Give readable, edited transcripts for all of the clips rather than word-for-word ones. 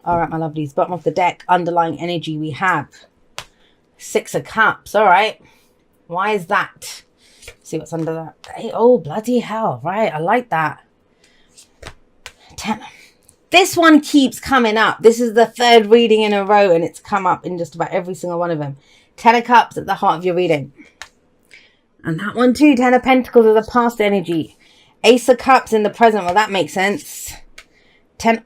All right, my lovelies. Bottom of the deck, underlying energy we have. Six of Cups. All right. Why is that? See what's under that. Hey, oh, bloody hell. Right. I like that. 10. This one keeps coming up. This is the third reading in a row, and it's come up in just about every single one of them. 10 of Cups at the heart of your reading. And that one too. 10 of Pentacles is the past energy. Ace of Cups in the present. Well, that makes sense. 10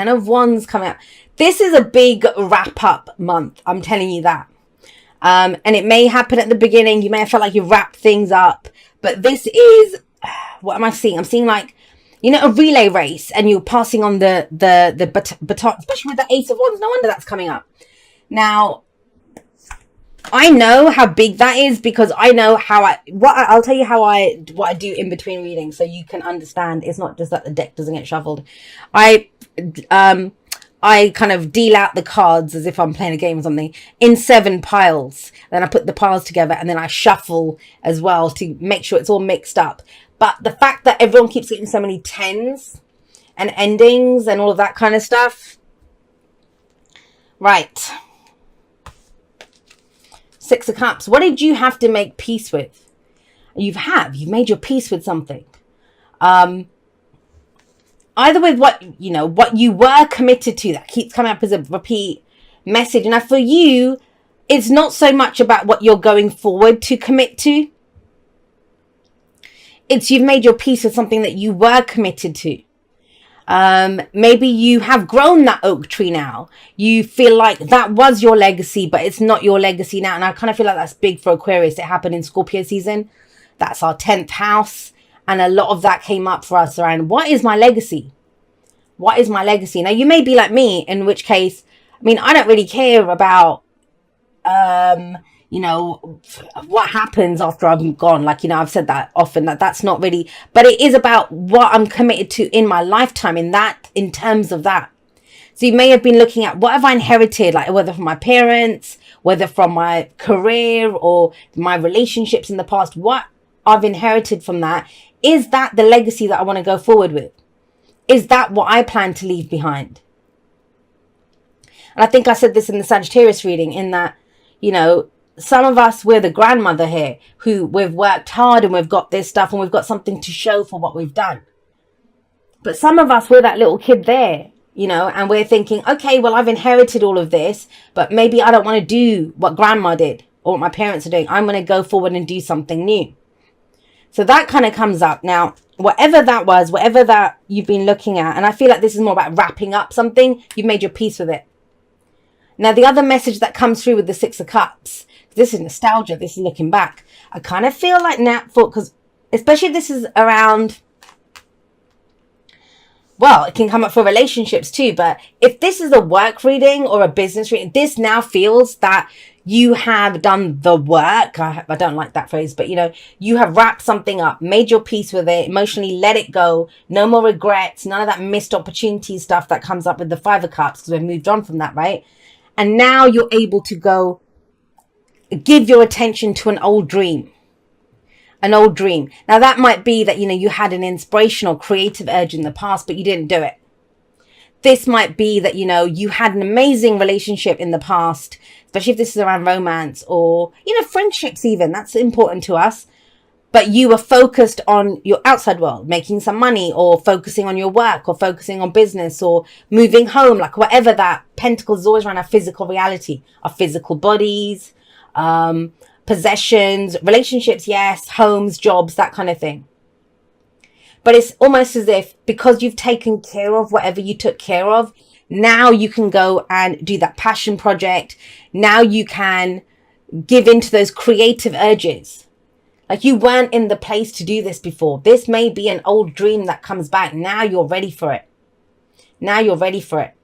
of Wands coming up. This is a big wrap-up month. I'm telling you that. And it may happen at the beginning. You may have felt like you wrapped things up. But this is... What am I seeing? I'm seeing like... You know, a relay race, and you're passing on the baton, especially with the Ace of Wands. No wonder that's coming up. Now, I know how big that is because I know how I'll tell you what I do in between readings, so you can understand. It's not just that the deck doesn't get shuffled. I kind of deal out the cards as if I'm playing a game or something in 7 piles. Then I put the piles together, and then I shuffle as well to make sure it's all mixed up. But the fact that everyone keeps getting so many 10s and endings and all of that kind of stuff. Right. 6 of Cups. What did you have to make peace with? You've made your peace with something. Either with what you were committed to, that keeps coming up as a repeat message. Now for you, it's not so much about what you're going forward to commit to. It's you've made your peace with something that you were committed to. Maybe you have grown that oak tree now. You feel like that was your legacy, but it's not your legacy now. And I kind of feel like that's big for Aquarius. It happened in Scorpio season. That's our 10th house. And a lot of that came up for us around, what is my legacy? What is my legacy? Now, you may be like me, in which case, I mean, I don't really care about... what happens after I'm gone. Like, I've said that often, that's not really, but it is about what I'm committed to in my lifetime in terms of that. So you may have been looking at what have I inherited, like whether from my parents, whether from my career or my relationships in the past, what I've inherited from that. Is that the legacy that I want to go forward with? Is that what I plan to leave behind? And I think I said this in the Sagittarius reading, in that, some of us, we're the grandmother here who we've worked hard and we've got this stuff and we've got something to show for what we've done. But some of us, we're that little kid there, and we're thinking, okay, well, I've inherited all of this, but maybe I don't want to do what grandma did or what my parents are doing. I'm going to go forward and do something new. So that kind of comes up. Now, whatever that was, whatever that you've been looking at, and I feel like this is more about wrapping up something, you've made your peace with it. Now, the other message that comes through with the 6 of Cups, this is nostalgia, this is looking back. I kind of feel like now, because especially if this is around, well, it can come up for relationships too, but if this is a work reading or a business reading, this now feels that you have done the work. I don't like that phrase, but you have wrapped something up, made your peace with it, emotionally let it go, no more regrets, none of that missed opportunity stuff that comes up with the 5 of Cups, because we've moved on from that, right? And now you're able to go give your attention to an old dream. An old dream. Now that might be that, you had an inspirational creative urge in the past, but you didn't do it. This might be that, you had an amazing relationship in the past, especially if this is around romance or, friendships even. That's important to us. But you were focused on your outside world, making some money, or focusing on your work, or focusing on business, or moving home, like whatever that. Pentacles is always around our physical reality, our physical bodies, possessions, relationships, yes, homes, jobs, that kind of thing. But it's almost as if because you've taken care of whatever you took care of, now you can go and do that passion project. Now you can give into those creative urges. Like you weren't in the place to do this before. This may be an old dream that comes back. Now you're ready for it. Now you're ready for it.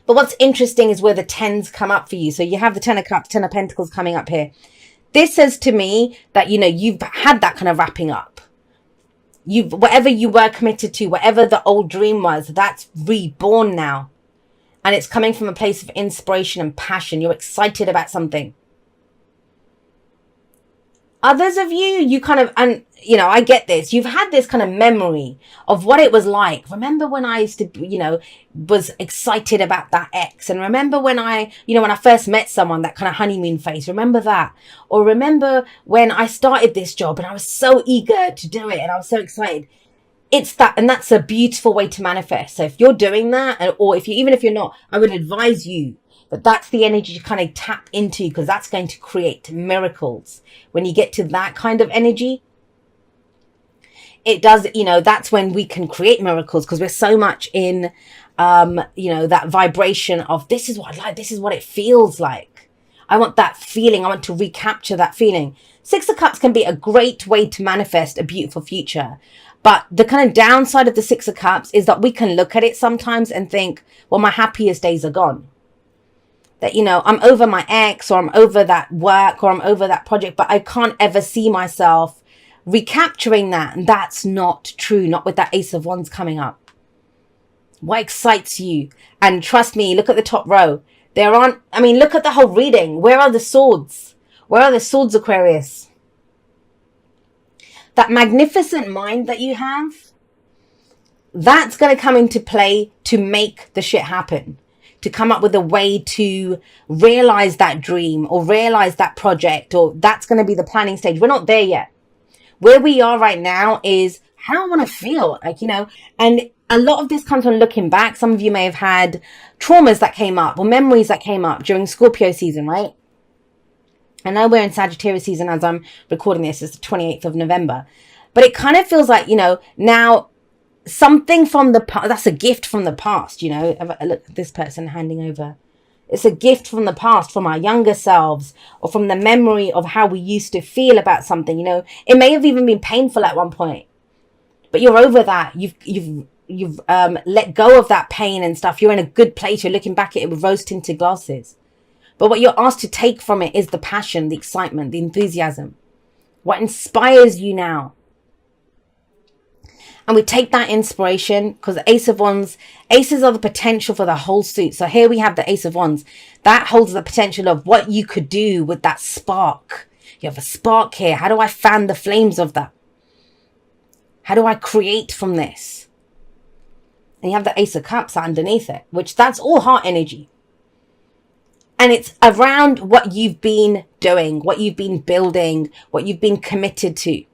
But what's interesting is where the 10s come up for you. So you have the 10 of Cups, 10 of Pentacles coming up here. This says to me that, you've had that kind of wrapping up. Whatever you were committed to, whatever the old dream was, that's reborn now. And it's coming from a place of inspiration and passion. You're excited about something. Others of you kind of, and you know, I get this. You've had this kind of memory of what it was like. Remember when I used to, you know, was excited about that ex, and remember when I, you know, when I first met someone, that kind of honeymoon phase. Remember that, or remember when I started this job and I was so eager to do it and I was so excited. It's that, and that's a beautiful way to manifest. So if you're doing that, or if you, even if you're not, I would advise you that that's the energy to kind of tap into, because that's going to create miracles. When you get to that kind of energy, it does, you know, that's when we can create miracles, because we're so much in, you know, that vibration of, this is what I like, this is what it feels like. I want that feeling. I want to recapture that feeling. Six of Cups can be a great way to manifest a beautiful future. But the kind of downside of the Six of Cups is that we can look at it sometimes and think, well, my happiest days are gone. That, you know, I'm over my ex, or I'm over that work, or I'm over that project, but I can't ever see myself recapturing that. And that's not true. Not with that Ace of Wands coming up. What excites you? And trust me, look at the top row. There aren't, I mean, look at the whole reading. Where are the swords? Where are the swords, Aquarius? That magnificent mind that you have, that's going to come into play to make the shit happen. To come up with a way to realize that dream, or realize that project, or that's going to be the planning stage. We're not there yet. Where we are right now is how I want to feel, like, you know, and a lot of this comes from looking back. Some of you may have had traumas that came up, or memories that came up during Scorpio season, right? I know we're in Sagittarius season as I'm recording this. It's the 28th of November. But it kind of feels like, you know, now something from the past, that's a gift from the past, you know. Look at this person handing over. It's a gift from the past, from our younger selves, or from the memory of how we used to feel about something, you know. It may have even been painful at one point, but you're over that. You've let go of that pain and stuff. You're in a good place. You're looking back at it with rose-tinted glasses. But what you're asked to take from it is the passion, the excitement, the enthusiasm. What inspires you now? And we take that inspiration, because the Ace of Wands, aces are the potential for the whole suit. So here we have the Ace of Wands. That holds the potential of what you could do with that spark. You have a spark here. How do I fan the flames of that? How do I create from this? And you have the Ace of Cups underneath it, which that's all heart energy. And it's around what you've been doing, what you've been building, what you've been committed to.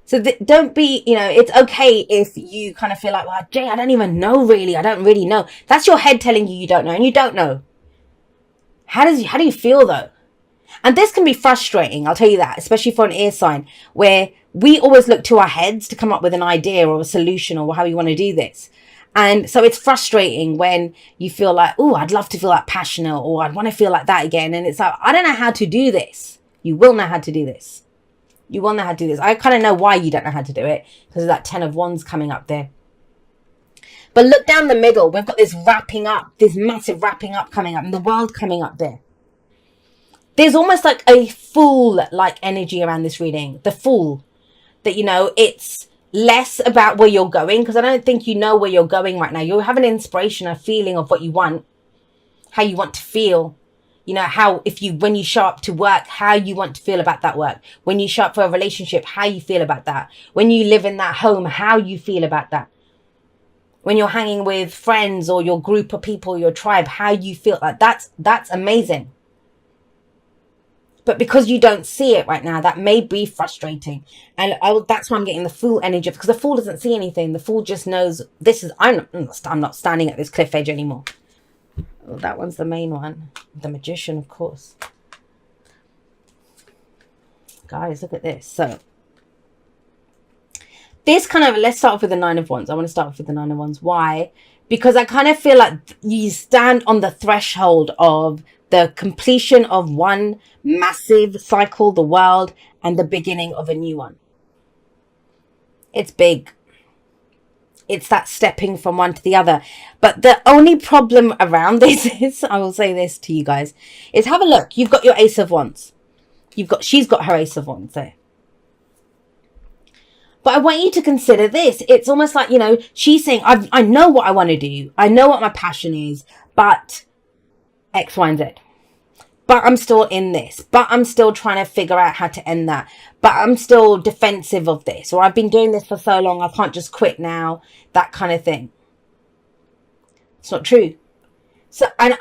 So don't be, you know, it's okay if you kind of feel like, well, Jay, I don't even know really. I don't really know. That's your head telling you you don't know, and you don't know. How do you feel though? And this can be frustrating, I'll tell you that, especially for an air sign, where we always look to our heads to come up with an idea or a solution or how you want to do this. And so it's frustrating when you feel like, oh, I'd love to feel that passionate, or I'd want to feel like that again. And it's like, I don't know how to do this. You will know how to do this. You will know how to do this. I kind of know why you don't know how to do it, because of that 10 of Wands coming up there. But look down the middle. We've got this wrapping up, this massive wrapping up coming up, and the world coming up there. There's almost like a Fool-like energy around this reading. The Fool. That, you know, it's less about where you're going, because I don't think you know where you're going right now. You have an inspiration, a feeling of what you want, how you want to feel. You know, how, when you show up to work, how you want to feel about that work. When you show up for a relationship, how you feel about that. When you live in that home, how you feel about that. When you're hanging with friends or your group of people, your tribe, how you feel. Like that's amazing. But because you don't see it right now, that may be frustrating. And that's why I'm getting the Fool energy, because the Fool doesn't see anything. The Fool just knows, I'm not standing at this cliff edge anymore. Oh, that one's the main one. The Magician, of course. Guys, look at this. So, this kind of, let's start off with the Nine of Wands. I want to start off with the Nine of Wands. Why? Because I kind of feel like you stand on the threshold of the completion of one massive cycle, the world, and the beginning of a new one. It's big. It's that stepping from one to the other. But the only problem around this is, I will say this to you guys, is have a look. You've got your Ace of Wands. She's got her Ace of Wands there. But I want you to consider this. It's almost like, you know, she's saying, I know what I want to do. I know what my passion is, but X, Y, and Z. but I'm still in this, but I'm still trying to figure out how to end that, but I'm still defensive of this, or I've been doing this for so long, I can't just quit now, that kind of thing. It's not true. So, and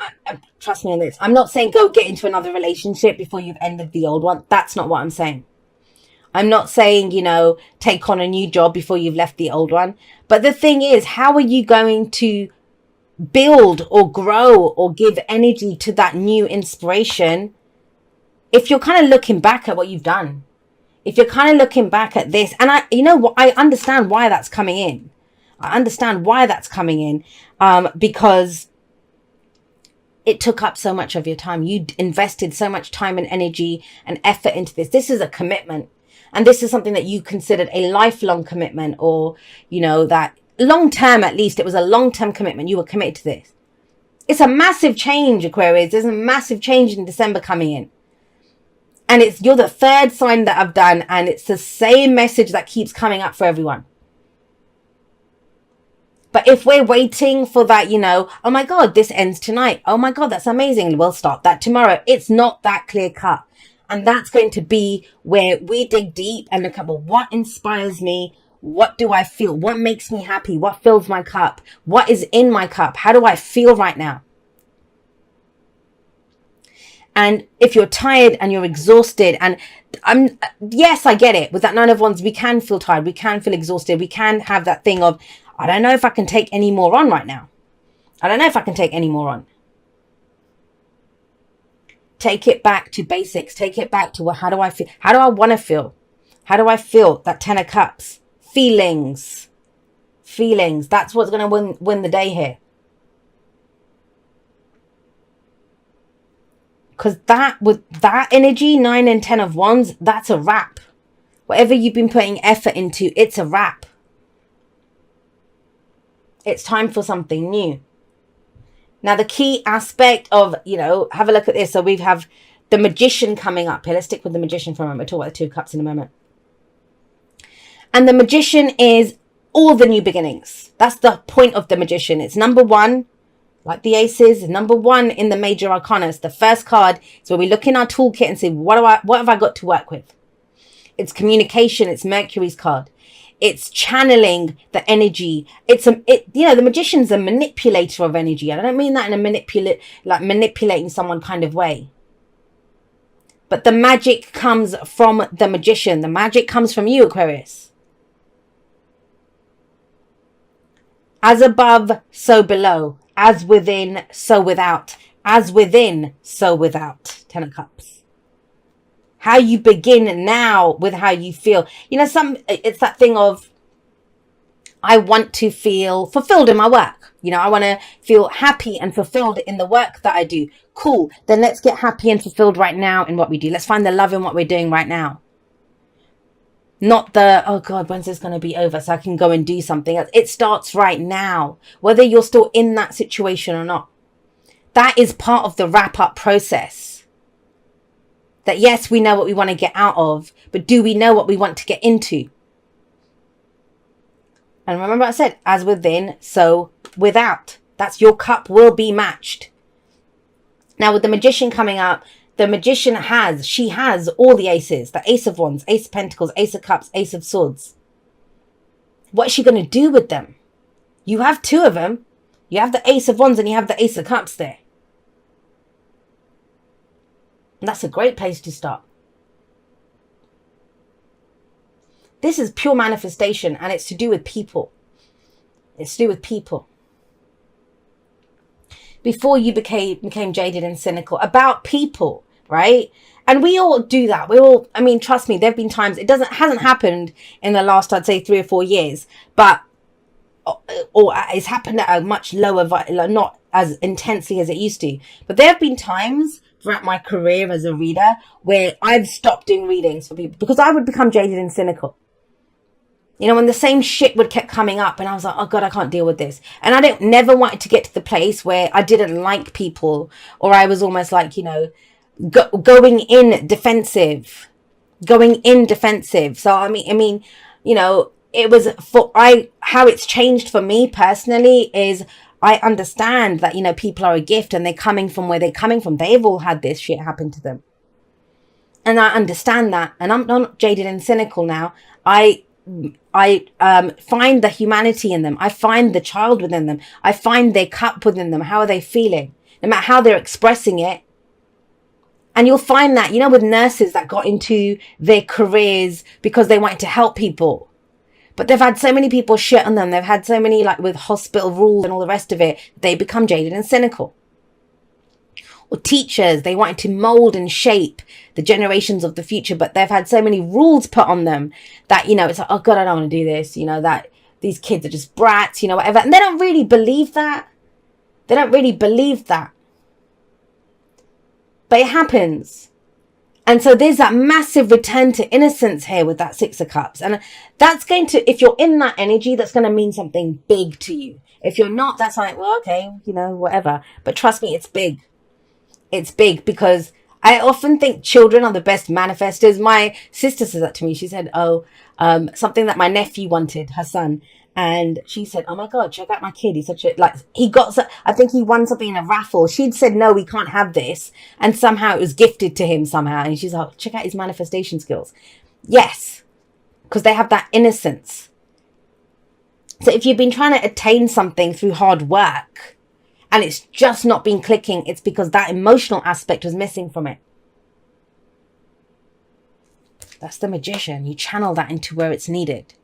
trust me on this, I'm not saying go get into another relationship before you've ended the old one. That's not what I'm saying. I'm not saying, you know, take on a new job before you've left the old one. But the thing is, how are you going to build or grow or give energy to that new inspiration if you're kind of looking back at what you've done? If you're kind of looking back at this, and you know what, I understand why that's coming in. I understand why that's coming in, because it took up so much of your time. You invested so much time and energy and effort into this. This is a commitment. And this is something that you considered a lifelong commitment, or, you know, that long term, at least it was a long term commitment. You were committed to this. It's a massive change, Aquarius. There's a massive change in December coming in. And you're the third sign that I've done. And it's the same message that keeps coming up for everyone. But if we're waiting for that, you know, oh my God, this ends tonight. Oh my God, that's amazing. We'll start that tomorrow. It's not that clear cut. And that's going to be where we dig deep and look at, well, what inspires me? What do I feel? What makes me happy? What fills my cup? What is in my cup? How do I feel right now? And if you're tired and you're exhausted, and yes, I get it. With that Nine of Wands, we can feel tired. We can feel exhausted. We can have that thing of, I don't know if I can take any more on right now. I don't know if I can take any more on. Take it back to basics. Take it back to, well, how do I feel? How do I want to feel? How do I feel? That Ten of Cups. Feelings. Feelings. That's what's going to win the day here. Because with that energy, 9 and 10 of Wands, that's a wrap. Whatever you've been putting effort into, it's a wrap. It's time for something new. Now, the key aspect of, you know, have a look at this. So we have the Magician coming up here. Let's stick with the Magician for a moment. We'll talk about the Two of Cups in a moment. And the Magician is all the new beginnings. That's the point of the Magician. It's number one, like the Aces, number one in the major arcana. It's the first card. It's where we look in our toolkit and say, what have I got to work with? It's communication. It's Mercury's card. It's channeling the energy. You know, the Magician's a manipulator of energy. I don't mean that in a manipulating someone kind of way. But the magic comes from the Magician. The magic comes from you, Aquarius. As above, so below. As within, so without. As within, so without. Ten of Cups. How you begin now with how you feel. You know, it's that thing of, I want to feel fulfilled in my work. You know, I want to feel happy and fulfilled in the work that I do. Cool. Then let's get happy and fulfilled right now in what we do. Let's find the love in what we're doing right now. Not the, oh God, when's this going to be over so I can go and do something else. It starts right now, whether you're still in that situation or not. That is part of the wrap up process. That yes, we know what we want to get out of, but do we know what we want to get into? And remember I said, as within, so without. That's your cup will be matched. Now with the Magician coming up, the Magician she has all the aces. The Ace of Wands, Ace of Pentacles, Ace of Cups, Ace of Swords. What is she going to do with them? You have two of them. You have the Ace of Wands and you have the Ace of Cups there. And that's a great place to start. This is pure manifestation and it's to do with people. It's to do with people. Before you became jaded and cynical about people, right? And we all do that. I mean, trust me, there have been times, hasn't happened in the last, I'd say 3 or 4 years, but, or it's happened at a much lower, not as intensely as it used to. But there have been times throughout my career as a reader where I've stopped doing readings for people because I would become jaded and cynical. You know, when the same shit would kept coming up and I was like, oh God, I can't deal with this. And I never wanted to get to the place where I didn't like people, or I was almost like, you know, going in defensive. So, I mean, you know, it was how it's changed for me personally is I understand that, you know, people are a gift and they're coming from where they're coming from. They've all had this shit happen to them. And I understand that. And I'm not jaded and cynical now. I find the humanity in them. I find the child within them. I find their cup within them. How are they feeling? No matter how they're expressing it. And you'll find that, you know, with nurses that got into their careers because they wanted to help people. But they've had so many people shit on them. They've had so many, like with hospital rules and all the rest of it, they become jaded and cynical. Or teachers, they wanted to mold and shape the generations of the future, but they've had so many rules put on them that, you know, it's like, oh God, I don't want to do this. You know, that these kids are just brats, you know, whatever. And they don't really believe that. They don't really believe that. But it happens. And so there's that massive return to innocence here with that Six of Cups. And that's going to, if you're in that energy, that's going to mean something big to you. If you're not, that's like, well, okay, you know, whatever. But trust me, it's big. It's big because I often think children are the best manifestors. My sister said that to me. She said, something that my nephew wanted, her son. And she said, oh my God, check out my kid. He's such a, like, I think he won something in a raffle. She'd said, no, we can't have this. And somehow it was gifted to him somehow. And she's like, check out his manifestation skills. Yes, because they have that innocence. So if you've been trying to attain something through hard work and it's just not been clicking, it's because that emotional aspect was missing from it. That's the Magician. You channel that into where it's needed.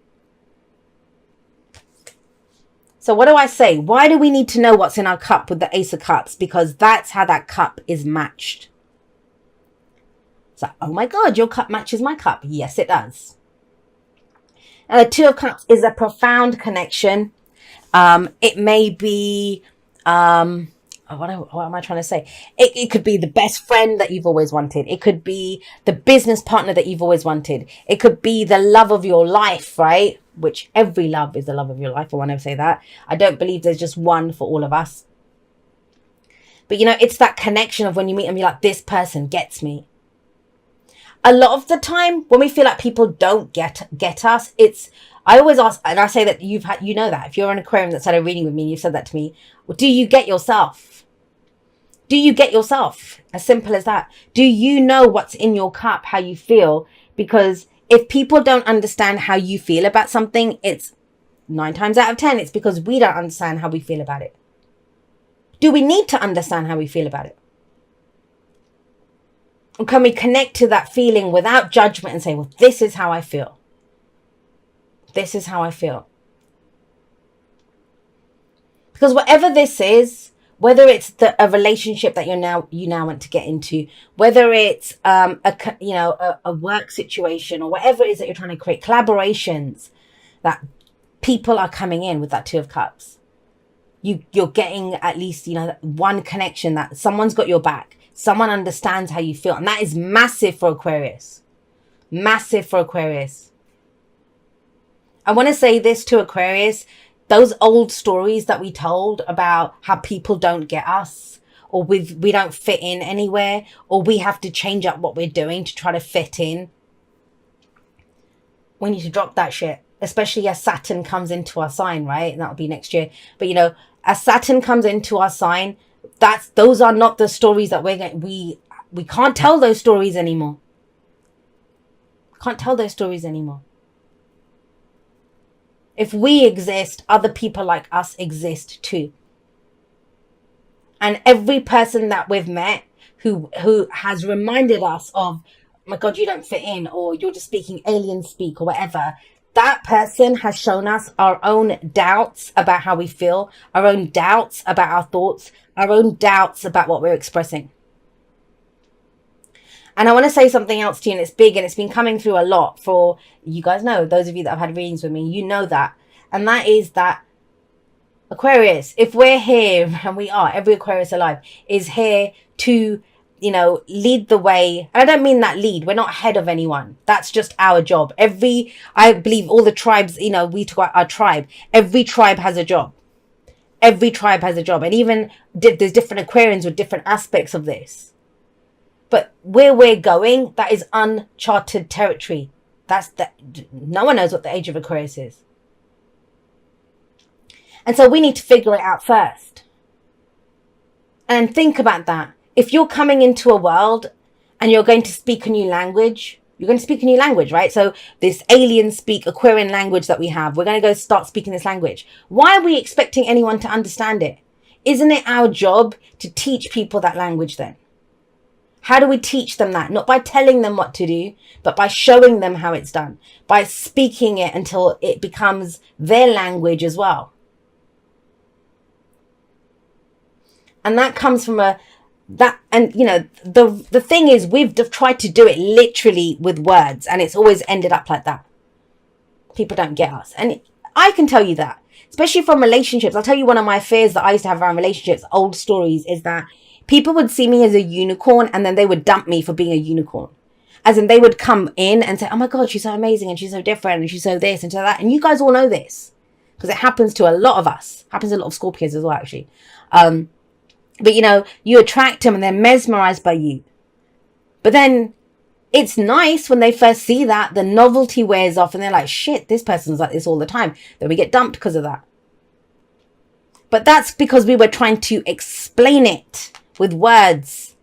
So what do I say? Why do we need to know what's in our cup with the Ace of Cups? Because that's how that cup is matched. It's like, oh my God, your cup matches my cup. Yes, it does. Now, the Two of Cups is a profound connection. It may be, what am I trying to say? It could be the best friend that you've always wanted. It could be the business partner that you've always wanted. It could be the love of your life, right? Which every love is the love of your life. I want to say that. I don't believe there's just one for all of us. But, you know, it's that connection of when you meet them, you're like, this person gets me. A lot of the time when we feel like people don't get us, I always ask, and I say that you know that if you're an Aquarian that's had a reading with me and you've said that to me, well, do you get yourself? Do you get yourself? As simple as that. Do you know what's in your cup, how you feel? Because if people don't understand how you feel about something, it's 9 times out of 10, it's because we don't understand how we feel about it. Do we need to understand how we feel about it? Or can we connect to that feeling without judgment and say, well, this is how I feel. This is how I feel. Because whatever this is, whether it's a relationship that you now want to get into, whether it's a work situation or whatever it is that you're trying to create, collaborations, that people are coming in with that Two of Cups. You're getting at least, you know, one connection that someone's got your back. Someone understands how you feel. And that is massive for Aquarius. Massive for Aquarius. I want to say this to Aquarius. Those old stories that we told about how people don't get us, or we don't fit in anywhere, or we have to change up what we're doing to try to fit in. We need to drop that shit, especially as Saturn comes into our sign, right? And that'll be next year. But, you know, as Saturn comes into our sign, those are not the stories that we can't tell those stories anymore. Can't tell those stories anymore. If we exist, other people like us exist too. And every person that we've met who has reminded us of, oh my God, you don't fit in, or you're just speaking alien speak or whatever, that person has shown us our own doubts about how we feel, our own doubts about our thoughts, our own doubts about what we're expressing. And I want to say something else to you, and it's big, and it's been coming through a lot for, you guys know, those of you that have had readings with me, you know that. And that is that Aquarius, if we're here, and we are, every Aquarius alive is here to, you know, lead the way. And I don't mean that lead. We're not ahead of anyone. That's just our job. I believe all the tribes, you know, we talk about our tribe. Every tribe has a job. Every tribe has a job. And even there's different Aquarians with different aspects of this. But where we're going, that is uncharted territory. No one knows what the age of Aquarius is. And so we need to figure it out first. And think about that. If you're coming into a world and you're going to speak a new language, right? So this alien speak Aquarian language that we have, we're going to go start speaking this language. Why are we expecting anyone to understand it? Isn't it our job to teach people that language then? How do we teach them that? Not by telling them what to do, but by showing them how it's done. By speaking it until it becomes their language as well. And that comes from the thing is, we've tried to do it literally with words, and it's always ended up like that. People don't get us. And I can tell you that, especially from relationships. I'll tell you one of my fears that I used to have around relationships, old stories, is that people would see me as a unicorn and then they would dump me for being a unicorn. As in, they would come in and say, oh my God, she's so amazing and she's so different and she's so this and so that. And you guys all know this because it happens to a lot of us. Happens to a lot of Scorpios as well, actually. But you attract them and they're mesmerized by you. But then it's nice when they first see that, the novelty wears off and they're like, shit, this person's like this all the time. Then we get dumped because of that. But that's because we were trying to explain it with words.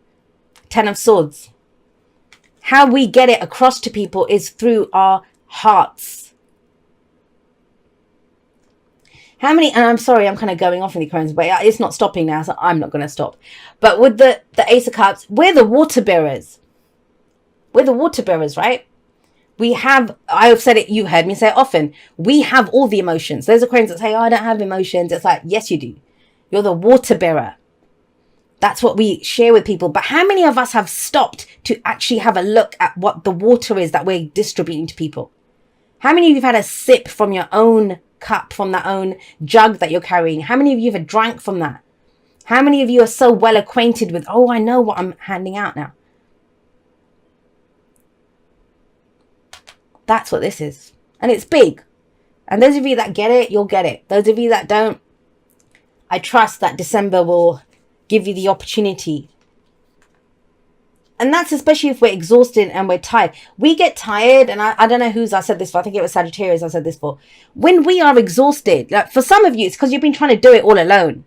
10 of Swords. How we get it across to people is through our hearts. How many, and I'm sorry, I'm kind of going off in the Aquarians, but it's not stopping now, so I'm not going to stop. But with the Ace of Cups, we're the water bearers. We're the water bearers, right? We have, I've said it, you heard me say it often, we have all the emotions. Those Aquarians that say, oh, I don't have emotions. It's like, yes, you do. You're the water bearer. That's what we share with people. But how many of us have stopped to actually have a look at what the water is that we're distributing to people? How many of you have had a sip from your own cup, from that own jug that you're carrying? How many of you have drank from that? How many of you are so well acquainted with, oh, I know what I'm handing out now? That's what this is. And it's big. And those of you that get it, you'll get it. Those of you that don't, I trust that December will give you the opportunity. And that's especially if we're exhausted and we're tired. We get tired, and I don't know who's I said this for. I think it was Sagittarius I said this for. When we are exhausted, like for some of you, it's because you've been trying to do it all alone.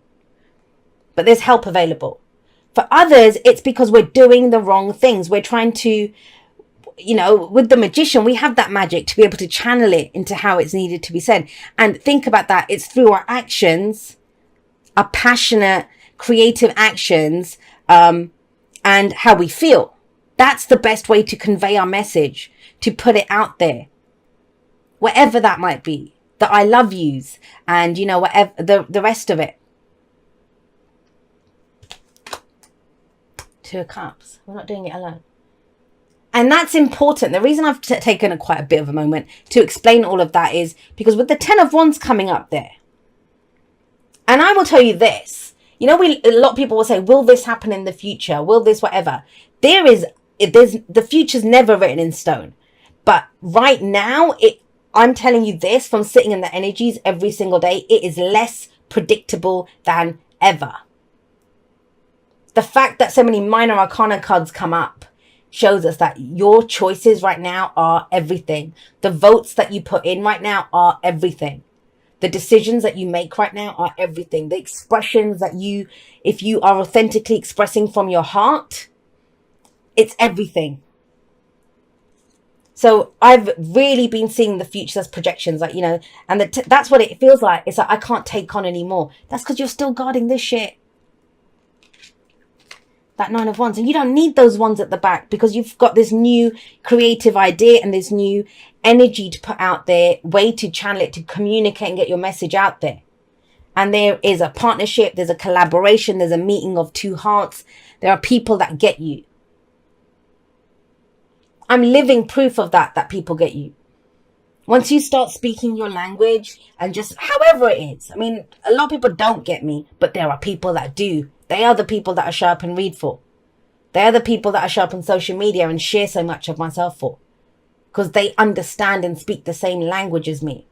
But there's help available. For others, it's because we're doing the wrong things. We're trying to, with the magician, we have that magic to be able to channel it into how it's needed to be said. And think about that. It's through our actions, our passionate, creative actions, and how we feel. That's the best way to convey our message, to put it out there, whatever that might be, the I love yous and whatever the rest of it. 2 of Cups. We're not doing it alone. And that's important. The reason I've taken quite a bit of a moment to explain all of that is because with the 10 of Wands coming up there, and I will tell you this, a lot of people will say, will this happen in the future? Will this whatever? The future's never written in stone. But right now, I'm telling you this from sitting in the energies every single day, it is less predictable than ever. The fact that so many minor arcana cards come up shows us that your choices right now are everything. The votes that you put in right now are everything. The decisions that you make right now are everything. The expressions that if you are authentically expressing from your heart, it's everything. So I've really been seeing the future as projections, and that's what it feels like. It's like, I can't take on anymore. That's because you're still guarding this shit. That 9 of Wands. And you don't need those ones at the back because you've got this new creative idea and this new energy to put out there, way to channel it, to communicate and get your message out there. And there is a partnership, there's a collaboration, there's a meeting of 2 hearts. There are people that get you. I'm living proof of that people get you. Once you start speaking your language and just however it is. I mean, a lot of people don't get me, but there are people that do. They are the people that I show up and read for. They are the people that I show up on social media and share so much of myself for. Because they understand and speak the same language as me.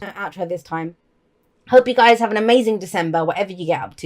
Outro this time. Hope you guys have an amazing December, whatever you get up to.